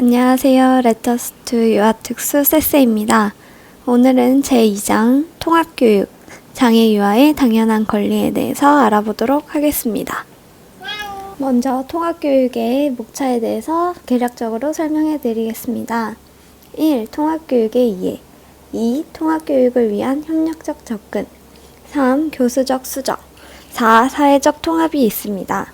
안녕하세요. 레터스투 유아특수 쎄쎄입니다. 오늘은 제2장 통합교육, 장애 유아의 당연한 권리에 대해서 알아보도록 하겠습니다. 먼저 통합교육의 목차에 대해서 개략적으로 설명해 드리겠습니다. 1. 통합교육의 이해 2. 통합교육을 위한 협력적 접근 3. 교수적 수정 4. 사회적 통합이 있습니다.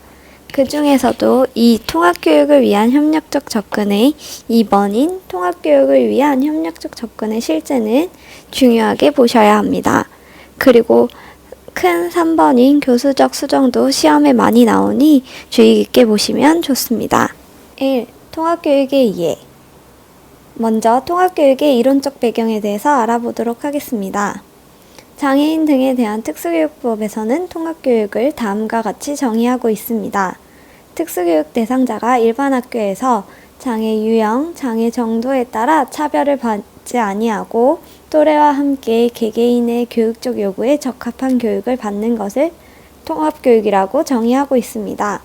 그 중에서도 이 통합교육을 위한 협력적 접근의 2번인 통합교육을 위한 협력적 접근의 실제는 중요하게 보셔야 합니다. 그리고 큰 3번인 교수적 수정도 시험에 많이 나오니 주의 깊게 보시면 좋습니다. 1. 통합교육의 이해 먼저 통합교육의 이론적 배경에 대해서 알아보도록 하겠습니다. 장애인 등에 대한 특수교육법에서는 통합교육을 다음과 같이 정의하고 있습니다. 특수교육 대상자가 일반 학교에서 장애 유형, 장애 정도에 따라 차별을 받지 아니하고 또래와 함께 개개인의 교육적 요구에 적합한 교육을 받는 것을 통합교육이라고 정의하고 있습니다.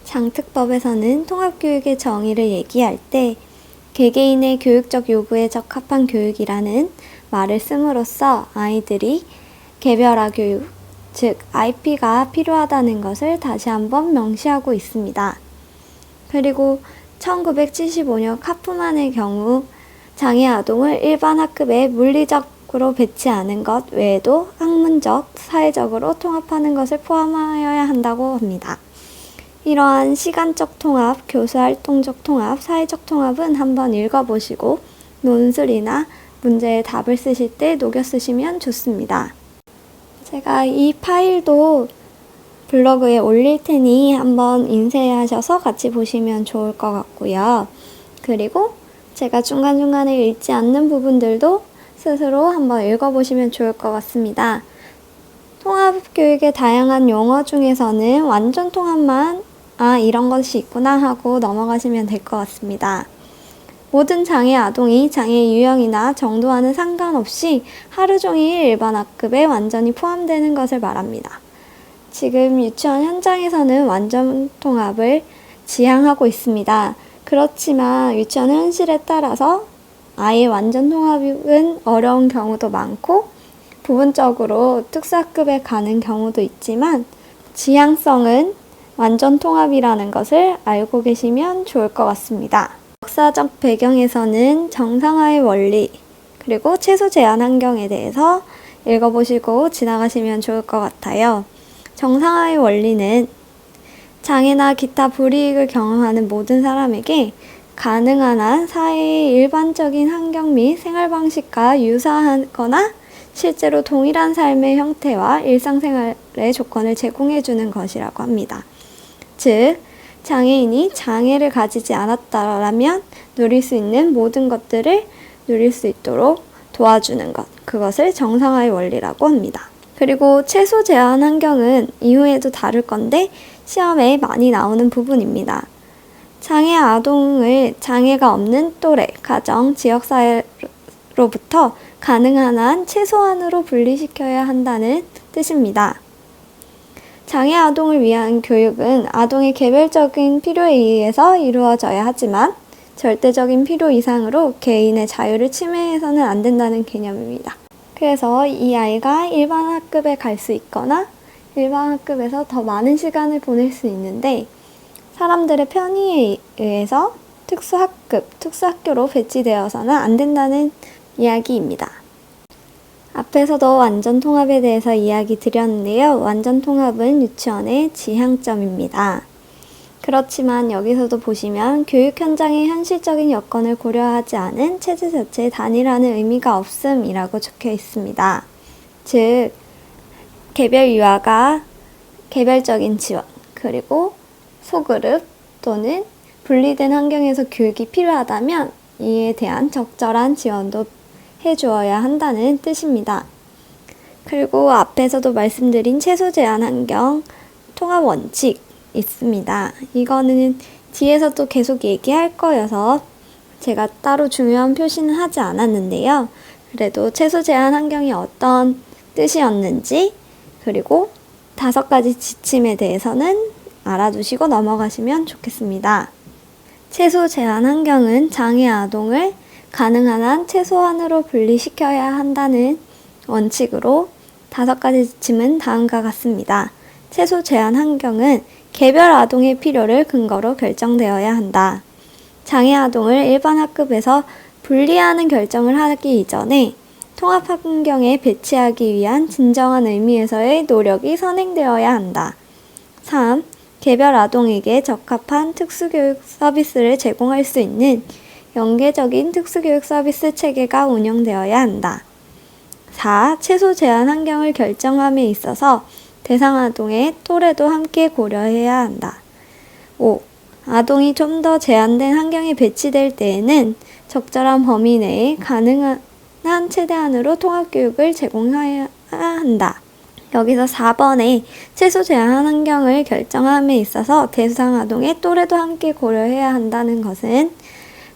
장특법에서는 통합교육의 정의를 얘기할 때 개개인의 교육적 요구에 적합한 교육이라는 말을 씀으로써 아이들이 개별화 교육, 즉 IP가 필요하다는 것을 다시 한번 명시하고 있습니다. 그리고 1975년 카프만의 경우 장애 아동을 일반 학급에 물리적으로 배치하는 것 외에도 학문적, 사회적으로 통합하는 것을 포함하여야 한다고 합니다. 이러한 시간적 통합, 교수활동적 통합, 사회적 통합은 한번 읽어보시고 논술이나 문제의 답을 쓰실 때 녹여 쓰시면 좋습니다. 제가 이 파일도 블로그에 올릴 테니 한번 인쇄하셔서 같이 보시면 좋을 것 같고요. 그리고 제가 중간중간에 읽지 않는 부분들도 스스로 한번 읽어보시면 좋을 것 같습니다. 통합교육의 다양한 용어 중에서는 완전 통합만 이런 것이 있구나 하고 넘어가시면 될 것 같습니다. 모든 장애 아동이 장애 유형이나 정도와는 상관없이 하루 종일 일반 학급에 완전히 포함되는 것을 말합니다. 지금 유치원 현장에서는 완전 통합을 지향하고 있습니다. 그렇지만 유치원 현실에 따라서 아예 완전 통합은 어려운 경우도 많고 부분적으로 특수학급에 가는 경우도 있지만 지향성은 완전 통합이라는 것을 알고 계시면 좋을 것 같습니다. 역사적 배경에서는 정상화의 원리, 그리고 최소 제한 환경에 대해서 읽어보시고 지나가시면 좋을 것 같아요. 정상화의 원리는 장애나 기타 불이익을 경험하는 모든 사람에게 가능한 한 사회의 일반적인 환경 및 생활 방식과 유사하거나 실제로 동일한 삶의 형태와 일상생활의 조건을 제공해주는 것이라고 합니다. 즉, 장애인이 장애를 가지지 않았다라면 누릴 수 있는 모든 것들을 누릴 수 있도록 도와주는 것, 그것을 정상화의 원리라고 합니다. 그리고 최소 제한 환경은 이후에도 다룰 건데 시험에 많이 나오는 부분입니다. 장애 아동을 장애가 없는 또래, 가정, 지역사회로부터 가능한 한 최소한으로 분리시켜야 한다는 뜻입니다. 장애 아동을 위한 교육은 아동의 개별적인 필요에 의해서 이루어져야 하지만 절대적인 필요 이상으로 개인의 자유를 침해해서는 안 된다는 개념입니다. 그래서 이 아이가 일반 학급에 갈 수 있거나 일반 학급에서 더 많은 시간을 보낼 수 있는데 사람들의 편의에 의해서 특수학급, 특수학교로 배치되어서는 안 된다는 이야기입니다. 앞에서도 완전 통합에 대해서 이야기 드렸는데요. 완전 통합은 유치원의 지향점입니다. 그렇지만 여기서도 보시면 교육 현장의 현실적인 여건을 고려하지 않은 체제 자체의 단일화는 의미가 없음이라고 적혀 있습니다. 즉, 개별 유아가 개별적인 지원, 그리고 소그룹 또는 분리된 환경에서 교육이 필요하다면 이에 대한 적절한 지원도 해주어야 한다는 뜻입니다. 그리고 앞에서도 말씀드린 최소 제한 환경, 통합 원칙 있습니다. 이거는 뒤에서도 계속 얘기할 거여서 제가 따로 중요한 표시는 하지 않았는데요. 그래도 최소 제한 환경이 어떤 뜻이었는지 그리고 5가지 지침에 대해서는 알아두시고 넘어가시면 좋겠습니다. 최소 제한 환경은 장애 아동을 가능한 한 최소한으로 분리시켜야 한다는 원칙으로 5가지 지침은 다음과 같습니다. 최소 제한 환경은 개별 아동의 필요를 근거로 결정되어야 한다. 장애 아동을 일반 학급에서 분리하는 결정을 하기 이전에 통합 환경에 배치하기 위한 진정한 의미에서의 노력이 선행되어야 한다. 3. 개별 아동에게 적합한 특수교육 서비스를 제공할 수 있는 연계적인 특수교육 서비스 체계가 운영되어야 한다. 4. 최소 제한 환경을 결정함에 있어서 대상 아동의 또래도 함께 고려해야 한다. 5. 아동이 좀 더 제한된 환경에 배치될 때에는 적절한 범위 내에 가능한 최대한으로 통합교육을 제공해야 한다. 여기서 4번에 최소 제한 환경을 결정함에 있어서 대상 아동의 또래도 함께 고려해야 한다는 것은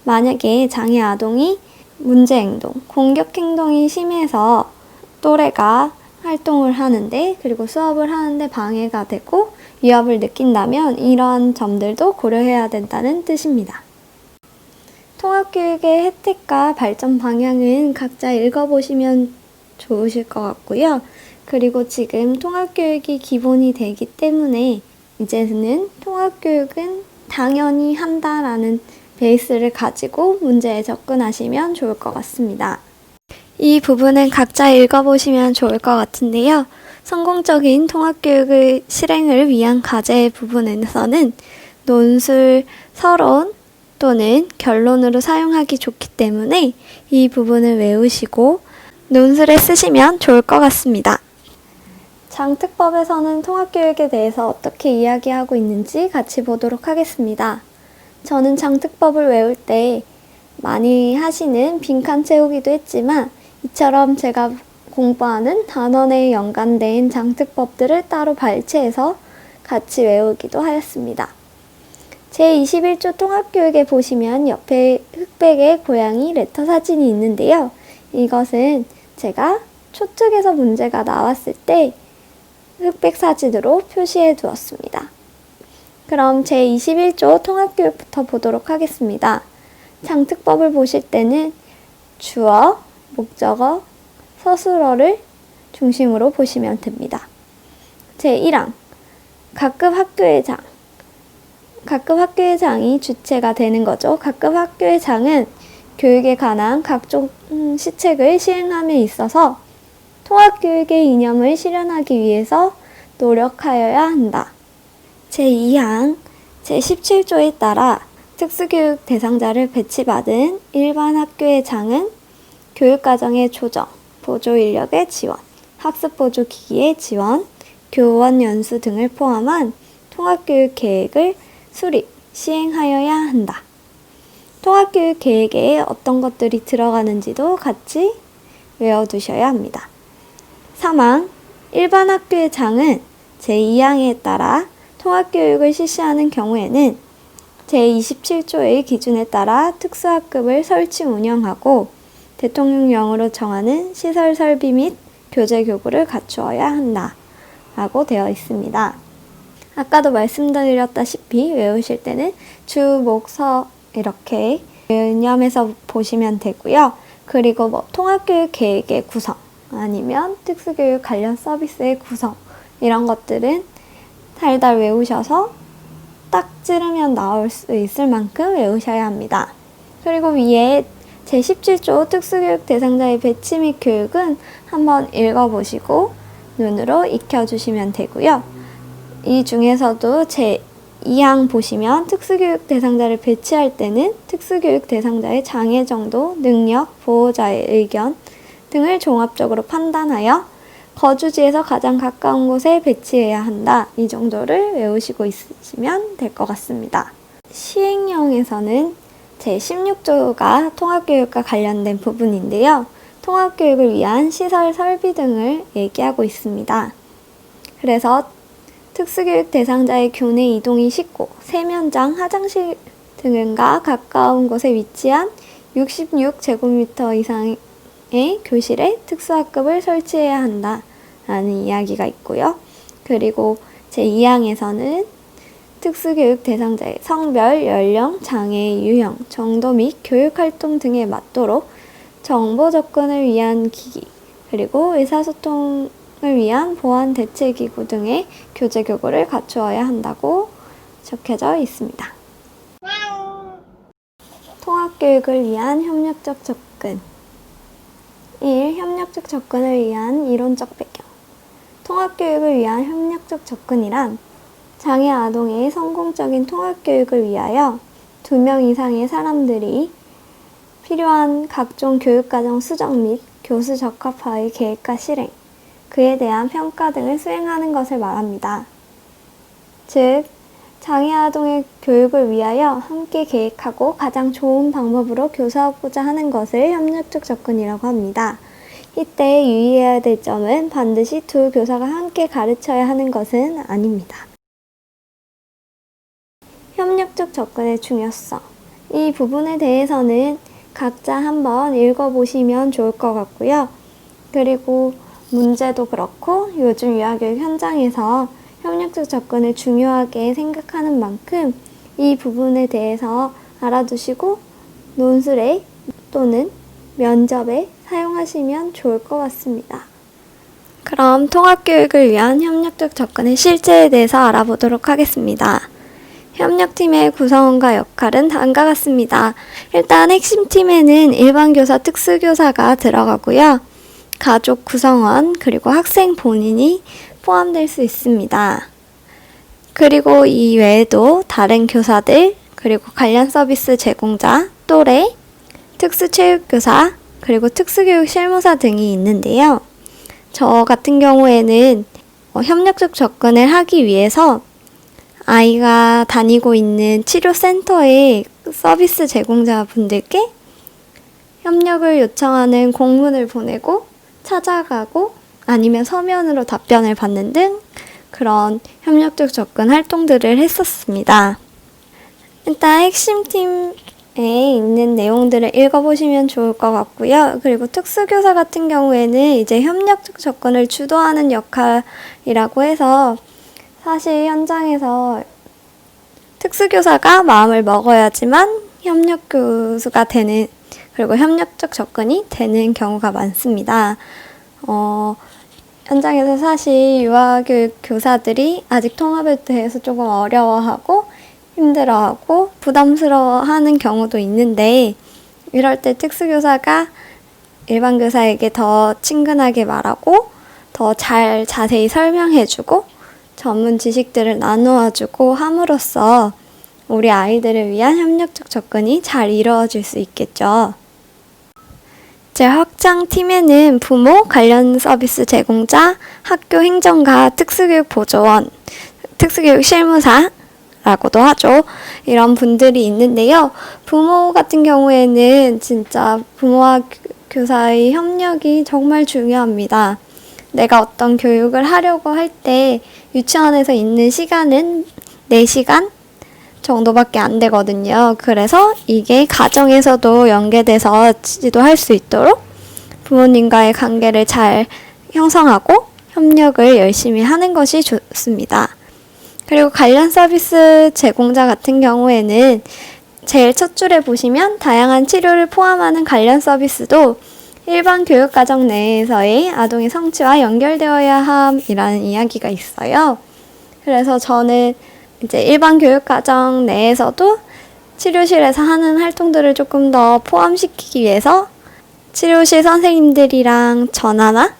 만약에 장애 아동이 문제 행동, 공격 행동이 심해서 또래가 활동을 하는데 그리고 수업을 하는데 방해가 되고 위협을 느낀다면 이러한 점들도 고려해야 된다는 뜻입니다. 통합교육의 혜택과 발전 방향은 각자 읽어보시면 좋으실 것 같고요. 그리고 지금 통합교육이 기본이 되기 때문에 이제는 통합교육은 당연히 한다라는 베이스를 가지고 문제에 접근하시면 좋을 것 같습니다. 이 부분은 각자 읽어보시면 좋을 것 같은데요. 성공적인 통합교육의 실행을 위한 과제의 부분에서는 논술, 서론 또는 결론으로 사용하기 좋기 때문에 이 부분을 외우시고 논술에 쓰시면 좋을 것 같습니다. 장특법에서는 통합교육에 대해서 어떻게 이야기하고 있는지 같이 보도록 하겠습니다. 저는 장특법을 외울 때 많이 하시는 빈칸 채우기도 했지만 이처럼 제가 공부하는 단원에 연관된 장특법들을 따로 발췌해서 같이 외우기도 하였습니다. 제21조 통합교육에 보시면 옆에 흑백의 고양이 레터 사진이 있는데요. 이것은 제가 초특에서 문제가 나왔을 때 흑백 사진으로 표시해 두었습니다. 그럼 제21조 통합교육부터 보도록 하겠습니다. 장특법을 보실 때는 주어, 목적어, 서술어를 중심으로 보시면 됩니다. 제1항 각급 학교의 장. 각급 학교의 장이 주체가 되는 거죠. 각급 학교의 장은 교육에 관한 각종 시책을 시행함에 있어서 통합교육의 이념을 실현하기 위해서 노력하여야 한다. 제2항 제17조에 따라 특수교육 대상자를 배치받은 일반 학교의 장은 교육과정의 조정, 보조인력의 지원, 학습보조기기의 지원, 교원 연수 등을 포함한 통합교육 계획을 수립, 시행하여야 한다. 통합교육 계획에 어떤 것들이 들어가는지도 같이 외워두셔야 합니다. 3항 일반 학교의 장은 제2항에 따라 통합교육을 실시하는 경우에는 제27조의 기준에 따라 특수학급을 설치 운영하고 대통령령으로 정하는 시설 설비 및 교재 교구를 갖추어야 한다 라고 되어 있습니다. 아까도 말씀드렸다시피 외우실 때는 주, 목, 서 이렇게 개념에서 보시면 되고요. 그리고 통합교육 계획의 구성 아니면 특수교육 관련 서비스의 구성 이런 것들은 달달 외우셔서 딱 찌르면 나올 수 있을 만큼 외우셔야 합니다. 그리고 위에 제17조 특수교육 대상자의 배치 및 교육은 한번 읽어보시고 눈으로 익혀주시면 되고요. 이 중에서도 제2항 보시면 특수교육 대상자를 배치할 때는 특수교육 대상자의 장애 정도, 능력, 보호자의 의견 등을 종합적으로 판단하여 거주지에서 가장 가까운 곳에 배치해야 한다. 이 정도를 외우시고 있으시면 될 것 같습니다. 시행령에서는 제16조가 통합교육과 관련된 부분인데요. 통합교육을 위한 시설 설비 등을 얘기하고 있습니다. 그래서 특수교육 대상자의 교내 이동이 쉽고 세면장, 화장실 등과 가까운 곳에 위치한 66제곱미터 이상의 교실에 특수학급을 설치해야 한다라는 이야기가 있고요. 그리고 제2항에서는 특수교육 대상자의 성별, 연령, 장애, 유형, 정도 및 교육활동 등에 맞도록 정보 접근을 위한 기기, 그리고 의사소통을 위한 보안 대체기구 등의 교재 교구를 갖추어야 한다고 적혀져 있습니다. 통합교육을 위한 협력적 접근 1. 협력적 접근을 위한 이론적 배경 통합교육을 위한 협력적 접근이란 장애 아동의 성공적인 통합교육을 위하여 2명 이상의 사람들이 필요한 각종 교육과정 수정 및 교수 적합화의 계획과 실행, 그에 대한 평가 등을 수행하는 것을 말합니다. 즉, 장애 아동의 교육을 위하여 함께 계획하고 가장 좋은 방법으로 교사하고자 하는 것을 협력적 접근이라고 합니다. 이때 유의해야 될 점은 반드시 두 교사가 함께 가르쳐야 하는 것은 아닙니다. 협력적 접근의 중요성. 이 부분에 대해서는 각자 한번 읽어보시면 좋을 것 같고요. 그리고 문제도 그렇고 요즘 유아교육 현장에서 협력적 접근을 중요하게 생각하는 만큼 이 부분에 대해서 알아두시고 논술에 또는 면접에 사용하시면 좋을 것 같습니다. 그럼 통합교육을 위한 협력적 접근의 실제에 대해서 알아보도록 하겠습니다. 협력팀의 구성원과 역할은 다음과 같습니다. 일단 핵심팀에는 일반 교사, 특수교사가 들어가고요. 가족 구성원, 그리고 학생 본인이 포함될 수 있습니다. 그리고 이 외에도 다른 교사들, 그리고 관련 서비스 제공자, 또래, 특수체육교사, 그리고 특수교육 실무사 등이 있는데요. 저 같은 경우에는 협력적 접근을 하기 위해서 아이가 다니고 있는 치료센터의 서비스 제공자분들께 협력을 요청하는 공문을 보내고 찾아가고 아니면 서면으로 답변을 받는 등 그런 협력적 접근 활동들을 했었습니다. 일단 핵심팀에 있는 내용들을 읽어보시면 좋을 것 같고요. 그리고 특수교사 같은 경우에는 이제 협력적 접근을 주도하는 역할이라고 해서 사실 현장에서 특수교사가 마음을 먹어야지만 협력교수가 되는, 그리고 협력적 접근이 되는 경우가 많습니다. 현장에서 사실 유아교육 교사들이 아직 통합에 대해서 조금 어려워하고 힘들어하고 부담스러워하는 경우도 있는데, 이럴 때 특수교사가 일반 교사에게 더 친근하게 말하고 더 잘 자세히 설명해주고 전문 지식들을 나누어주고 함으로써 우리 아이들을 위한 협력적 접근이 잘 이루어질 수 있겠죠. 제 확장팀에는 부모, 관련 서비스 제공자, 학교 행정가, 특수교육 보조원, 특수교육 실무사라고도 하죠. 이런 분들이 있는데요. 부모 같은 경우에는 진짜 부모와 교사의 협력이 정말 중요합니다. 내가 어떤 교육을 하려고 할 때 유치원에서 있는 시간은 4시간 정도밖에 안 되거든요. 그래서 이게 가정에서도 연계돼서 지도할 수 있도록 부모님과의 관계를 잘 형성하고 협력을 열심히 하는 것이 좋습니다. 그리고 관련 서비스 제공자 같은 경우에는 제일 첫 줄에 보시면 다양한 치료를 포함하는 관련 서비스도 일반 교육과정 내에서의 아동의 성취와 연결되어야 함이라는 이야기가 있어요. 그래서 저는 이제 일반 교육과정 내에서도 치료실에서 하는 활동들을 조금 더 포함시키기 위해서 치료실 선생님들이랑 전화나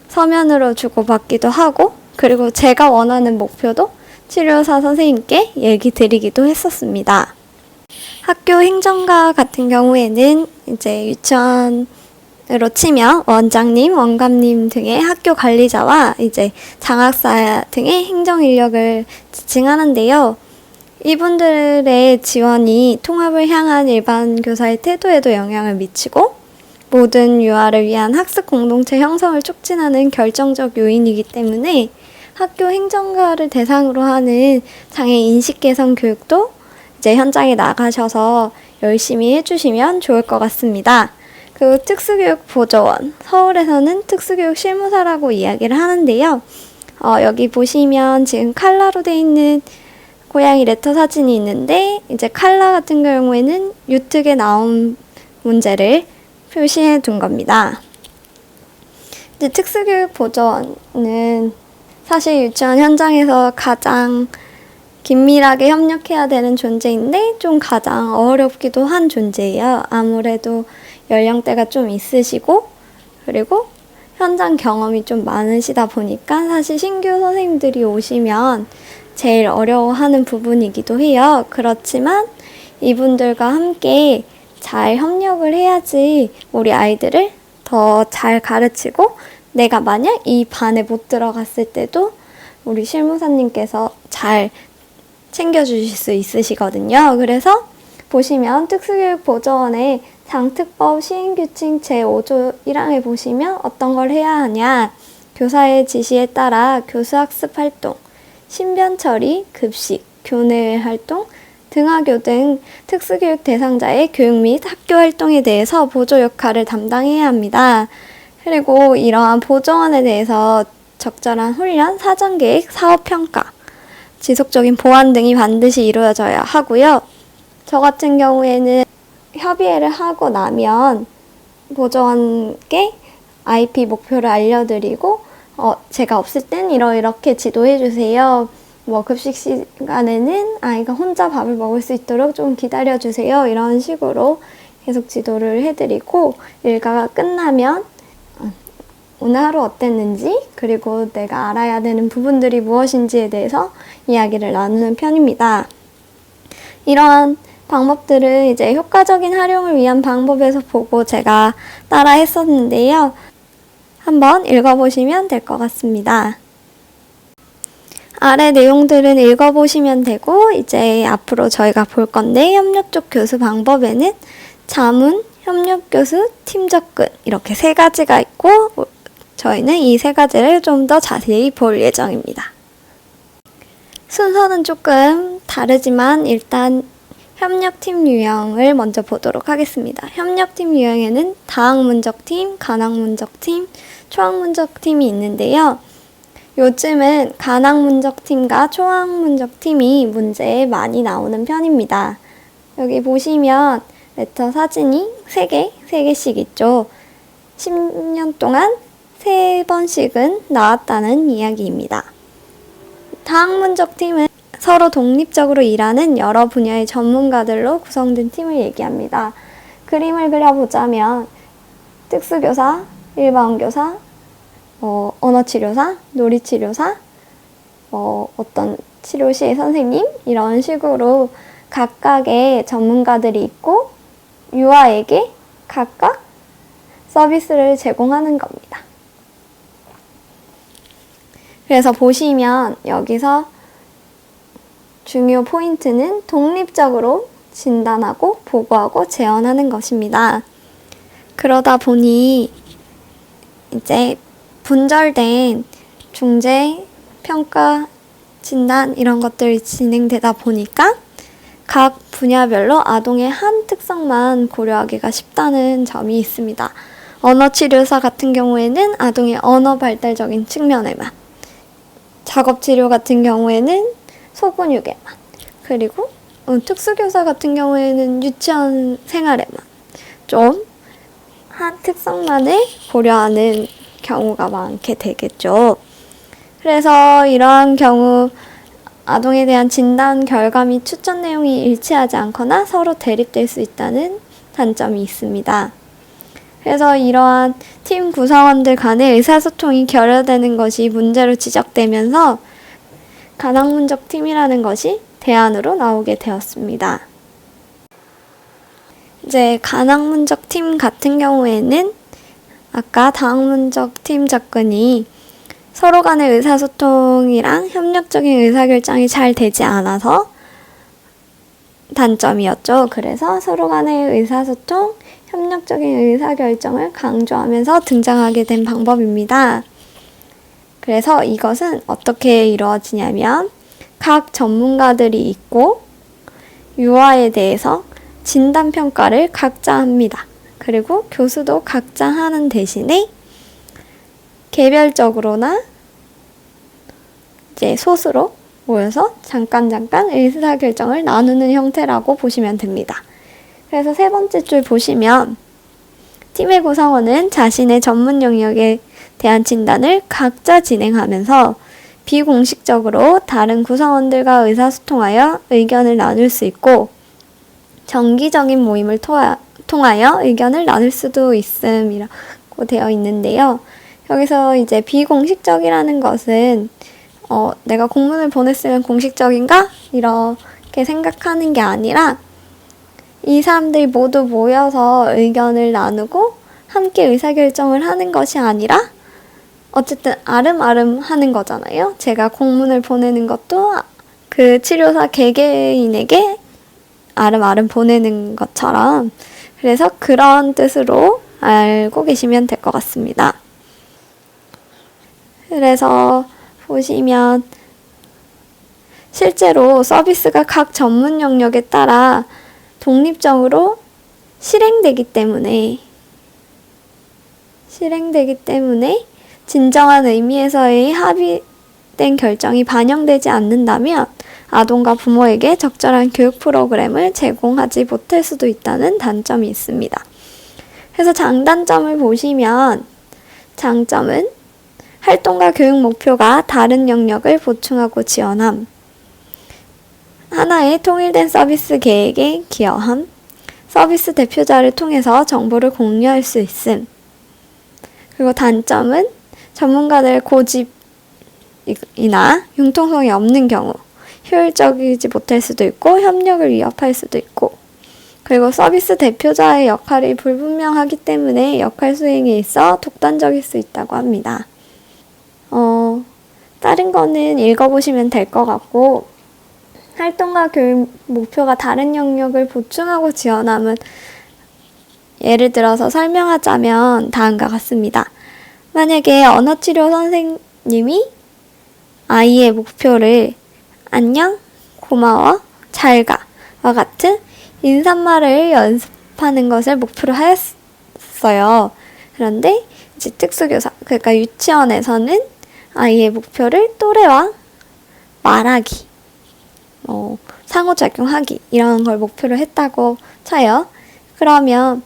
서면으로 주고받기도 하고, 그리고 제가 원하는 목표도 치료사 선생님께 얘기 드리기도 했었습니다. 학교 행정가 같은 경우에는 이제 유치원으로 치면 원장님, 원감님 등의 학교 관리자와 이제 장학사 등의 행정 인력을 지칭하는데요. 이분들의 지원이 통합을 향한 일반 교사의 태도에도 영향을 미치고 모든 유아를 위한 학습 공동체 형성을 촉진하는 결정적 요인이기 때문에 학교 행정가를 대상으로 하는 장애 인식 개선 교육도 이제 현장에 나가셔서 열심히 해주시면 좋을 것 같습니다. 그리고 특수교육 보조원, 서울에서는 특수교육 실무사라고 이야기를 하는데요. 여기 보시면 지금 칼라로 되어 있는 고양이 레터 사진이 있는데 이제 칼라 같은 경우에는 유특에 나온 문제를 표시해 둔 겁니다. 이제 특수교육 보조원은 사실 유치원 현장에서 가장 긴밀하게 협력해야 되는 존재인데 좀 가장 어렵기도 한 존재예요. 아무래도 연령대가 좀 있으시고 그리고 현장 경험이 좀 많으시다 보니까 사실 신규 선생님들이 오시면 제일 어려워하는 부분이기도 해요. 그렇지만 이분들과 함께 잘 협력을 해야지 우리 아이들을 더 잘 가르치고 내가 만약 이 반에 못 들어갔을 때도 우리 실무사님께서 잘 챙겨주실 수 있으시거든요. 그래서 보시면 특수교육보조원의 장특법 시행규칙 제5조 1항에 보시면 어떤 걸 해야 하냐. 교사의 지시에 따라 교수학습 활동, 신변 처리, 급식, 교내 활동, 등하교 등 특수교육 대상자의 교육 및 학교 활동에 대해서 보조 역할을 담당해야 합니다. 그리고 이러한 보조원에 대해서 적절한 훈련, 사전계획, 사업평가, 지속적인 보완 등이 반드시 이루어져야 하고요. 저 같은 경우에는 협의회를 하고 나면 보조원께 IP 목표를 알려드리고 제가 없을 땐 이렇게 지도해 주세요. 급식 시간에는 아이가 혼자 밥을 먹을 수 있도록 좀 기다려 주세요. 이런 식으로 계속 지도를 해드리고 일과가 끝나면 오늘 하루 어땠는지 그리고 내가 알아야 되는 부분들이 무엇인지에 대해서 이야기를 나누는 편입니다. 이러한 방법들은 이제 효과적인 활용을 위한 방법에서 보고 제가 따라 했었는데요. 한번 읽어보시면 될 것 같습니다. 아래 내용들은 읽어보시면 되고 이제 앞으로 저희가 볼 건데 협력 쪽 교수 방법에는 자문, 협력 교수, 팀 접근 이렇게 세 가지가 있고 저희는 이 세 가지를 좀 더 자세히 볼 예정입니다. 순서는 조금 다르지만 일단 협력팀 유형을 먼저 보도록 하겠습니다. 협력팀 유형에는 다학문적팀, 간학문적팀, 초학문적팀이 있는데요. 요즘은 간학문적팀과 초학문적팀이 문제에 많이 나오는 편입니다. 여기 보시면 레터 사진이 3개씩 있죠. 10년 동안 3번씩은 나왔다는 이야기입니다. 다학문적팀은 서로 독립적으로 일하는 여러 분야의 전문가들로 구성된 팀을 얘기합니다. 그림을 그려보자면 특수교사, 일반교사, 언어치료사, 놀이치료사, 어떤 치료실 선생님 이런 식으로 각각의 전문가들이 있고 유아에게 각각 서비스를 제공하는 겁니다. 그래서 보시면 여기서 중요 포인트는 독립적으로 진단하고 보고하고 재원하는 것입니다. 그러다 보니 이제 분절된 중재, 평가, 진단 이런 것들이 진행되다 보니까 각 분야별로 아동의 한 특성만 고려하기가 쉽다는 점이 있습니다. 언어치료사 같은 경우에는 아동의 언어 발달적인 측면에만, 작업치료 같은 경우에는 소근육에만, 그리고 특수교사 같은 경우에는 유치원 생활에만 좀 한 특성만을 고려하는 경우가 많게 되겠죠. 그래서 이러한 경우 아동에 대한 진단 결과 및 추천 내용이 일치하지 않거나 서로 대립될 수 있다는 단점이 있습니다. 그래서 이러한 팀 구성원들 간의 의사소통이 결여되는 것이 문제로 지적되면서 간학문적 팀이라는 것이 대안으로 나오게 되었습니다. 이제 간학문적 팀 같은 경우에는 아까 다학문적 팀 접근이 서로 간의 의사소통이랑 협력적인 의사결정이 잘 되지 않아서 단점이었죠. 그래서 서로 간의 의사소통, 협력적인 의사결정을 강조하면서 등장하게 된 방법입니다. 그래서 이것은 어떻게 이루어지냐면 각 전문가들이 있고 유아에 대해서 진단평가를 각자 합니다. 그리고 교수도 각자 하는 대신에 개별적으로나 이제 소수로 모여서 잠깐 의사결정을 나누는 형태라고 보시면 됩니다. 그래서 세 번째 줄 보시면 팀의 구성원은 자신의 전문 영역에 대한 진단을 각자 진행하면서 비공식적으로 다른 구성원들과 의사소통하여 의견을 나눌 수 있고 정기적인 모임을 통하여 의견을 나눌 수도 있음이라고 되어 있는데요. 여기서 이제 비공식적이라는 것은 내가 공문을 보냈으면 공식적인가? 이렇게 생각하는 게 아니라 이 사람들이 모두 모여서 의견을 나누고 함께 의사결정을 하는 것이 아니라 어쨌든 아름아름 하는 거잖아요. 제가 공문을 보내는 것도 그 치료사 개개인에게 아름아름 보내는 것처럼 그래서 그런 뜻으로 알고 계시면 될 것 같습니다. 그래서 보시면 실제로 서비스가 각 전문 영역에 따라 독립적으로 실행되기 때문에 진정한 의미에서의 합의된 결정이 반영되지 않는다면 아동과 부모에게 적절한 교육 프로그램을 제공하지 못할 수도 있다는 단점이 있습니다. 그래서 장단점을 보시면 장점은 활동과 교육 목표가 다른 영역을 보충하고 지원함, 하나의 통일된 서비스 계획에 기여함, 서비스 대표자를 통해서 정보를 공유할 수 있음. 그리고 단점은 전문가들의 고집이나 융통성이 없는 경우 효율적이지 못할 수도 있고 협력을 위협할 수도 있고 그리고 서비스 대표자의 역할이 불분명하기 때문에 역할 수행에 있어 독단적일 수 있다고 합니다. 다른 거는 읽어보시면 될 것 같고 활동과 교육 목표가 다른 영역을 보충하고 지원함은 예를 들어서 설명하자면 다음과 같습니다. 만약에 언어치료 선생님이 아이의 목표를 안녕, 고마워, 잘가 와 같은 인사말을 연습하는 것을 목표로 하였어요. 그런데 이제 특수교사, 그러니까 유치원에서는 아이의 목표를 또래와 말하기, 상호작용하기 이런 걸 목표로 했다고 쳐요. 그러면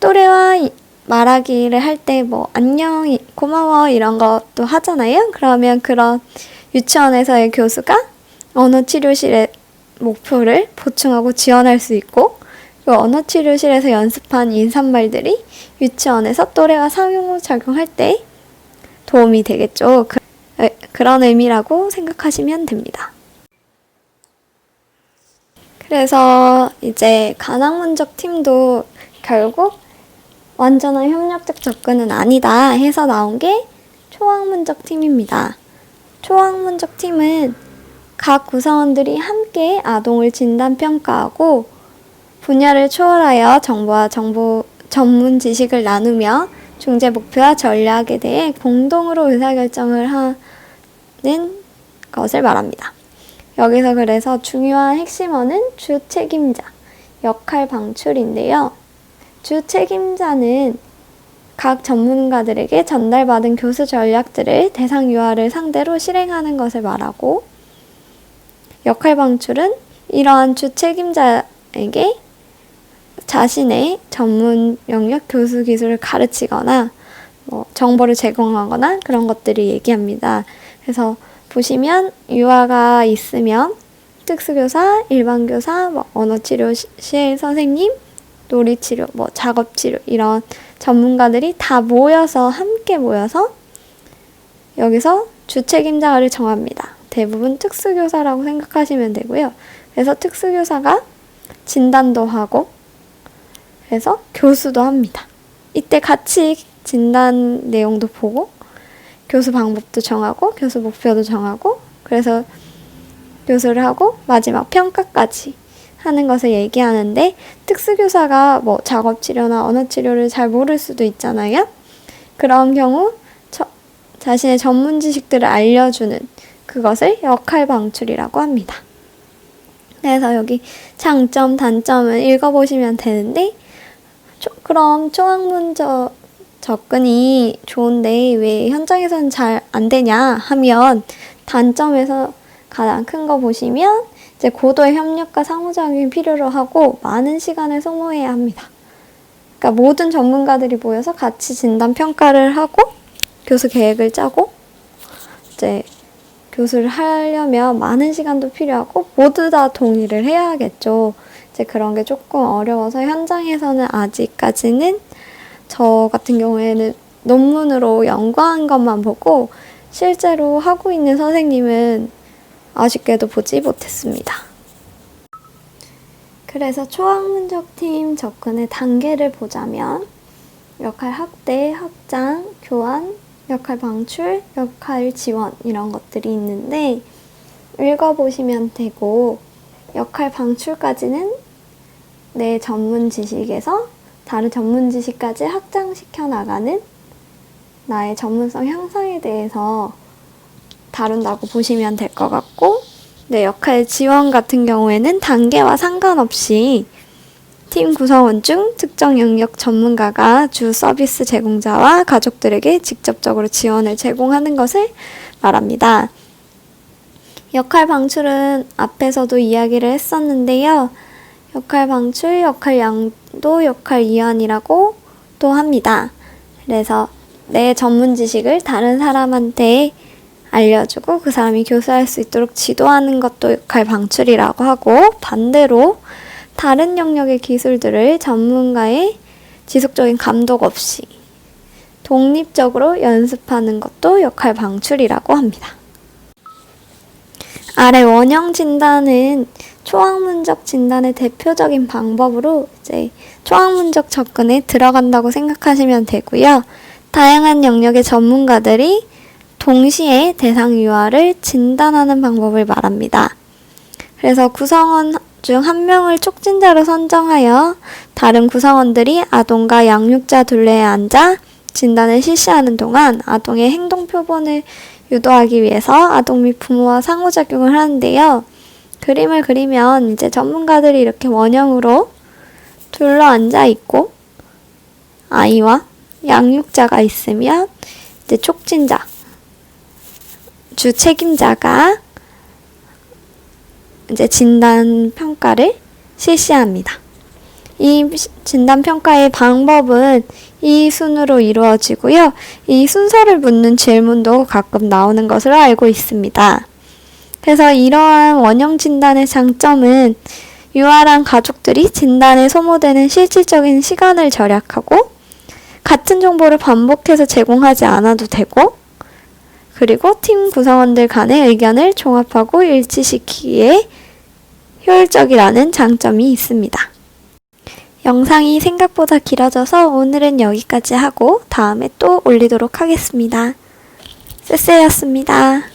또래와 말하기를 할 때 안녕, 고마워 이런 것도 하잖아요. 그러면 그런 유치원에서의 교수가 언어치료실의 목표를 보충하고 지원할 수 있고 그 언어치료실에서 연습한 인사말들이 유치원에서 또래와 상호작용할 때 도움이 되겠죠. 그런 의미라고 생각하시면 됩니다. 그래서 이제 가상문적 팀도 결국 완전한 협력적 접근은 아니다 해서 나온 게 초학문적 팀입니다. 초학문적 팀은 각 구성원들이 함께 아동을 진단평가하고 분야를 초월하여 정보와 전문 지식을 나누며 중재 목표와 전략에 대해 공동으로 의사결정을 하는 것을 말합니다. 여기서 그래서 중요한 핵심어는 주책임자, 역할 방출인데요. 주책임자는 각 전문가들에게 전달받은 교수 전략들을 대상 유아를 상대로 실행하는 것을 말하고 역할 방출은 이러한 주책임자에게 자신의 전문 영역 교수 기술을 가르치거나 정보를 제공하거나 그런 것들을 얘기합니다. 그래서 보시면 유아가 있으면 특수교사, 일반교사, 언어치료실 선생님, 놀이치료, 작업치료 이런 전문가들이 다 함께 모여서 여기서 주책임자를 정합니다. 대부분 특수교사라고 생각하시면 되고요. 그래서 특수교사가 진단도 하고 그래서 교수도 합니다. 이때 같이 진단 내용도 보고 교수 방법도 정하고 교수 목표도 정하고 그래서 교수를 하고 마지막 평가까지 하는 것을 얘기하는데 특수교사가 작업치료나 언어치료를 잘 모를 수도 있잖아요. 그런 경우 자신의 전문 지식들을 알려주는 그것을 역할 방출이라고 합니다. 그래서 여기 장점, 단점을 읽어보시면 되는데 그럼 초학문적 접근이 좋은데 왜 현장에서는 잘 안 되냐 하면 단점에서 가장 큰 거 보시면 이제 고도의 협력과 상호작용이 필요로 하고 많은 시간을 소모해야 합니다. 그러니까 모든 전문가들이 모여서 같이 진단 평가를 하고 교수 계획을 짜고 이제 교수를 하려면 많은 시간도 필요하고 모두 다 동의를 해야겠죠. 이제 그런 게 조금 어려워서 현장에서는 아직까지는 저 같은 경우에는 논문으로 연구한 것만 보고 실제로 하고 있는 선생님은 아쉽게도 보지 못했습니다. 그래서 초학문적팀 접근의 단계를 보자면 역할 확대, 확장, 교환, 역할 방출, 역할 지원 이런 것들이 있는데 읽어보시면 되고 역할 방출까지는 내 전문 지식에서 다른 전문 지식까지 확장시켜 나가는 나의 전문성 향상에 대해서 다룬다고 보시면 될 것 같고 내 역할 지원 같은 경우에는 단계와 상관없이 팀 구성원 중 특정 영역 전문가가 주 서비스 제공자와 가족들에게 직접적으로 지원을 제공하는 것을 말합니다. 역할 방출은 앞에서도 이야기를 했었는데요. 역할 방출, 역할 양도, 역할 이완이라고 또 합니다. 그래서 내 전문 지식을 다른 사람한테 알려주고 그 사람이 교수할 수 있도록 지도하는 것도 역할 방출이라고 하고 반대로 다른 영역의 기술들을 전문가의 지속적인 감독 없이 독립적으로 연습하는 것도 역할 방출이라고 합니다. 아래 원형 진단은 초학문적 진단의 대표적인 방법으로 이제 초학문적 접근에 들어간다고 생각하시면 되고요. 다양한 영역의 전문가들이 동시에 대상 유아를 진단하는 방법을 말합니다. 그래서 구성원 중 한 명을 촉진자로 선정하여 다른 구성원들이 아동과 양육자 둘레에 앉아 진단을 실시하는 동안 아동의 행동 표본을 유도하기 위해서 아동 및 부모와 상호작용을 하는데요. 그림을 그리면 이제 전문가들이 이렇게 원형으로 둘러앉아 있고 아이와 양육자가 있으면 이제 촉진자, 주 책임자가 이제 진단 평가를 실시합니다. 이 진단 평가의 방법은 이 순으로 이루어지고요. 이 순서를 묻는 질문도 가끔 나오는 것으로 알고 있습니다. 그래서 이러한 원형 진단의 장점은 유아랑 가족들이 진단에 소모되는 실질적인 시간을 절약하고 같은 정보를 반복해서 제공하지 않아도 되고 그리고 팀 구성원들 간의 의견을 종합하고 일치시키기에 효율적이라는 장점이 있습니다. 영상이 생각보다 길어져서 오늘은 여기까지 하고 다음에 또 올리도록 하겠습니다. 쎄쎄였습니다.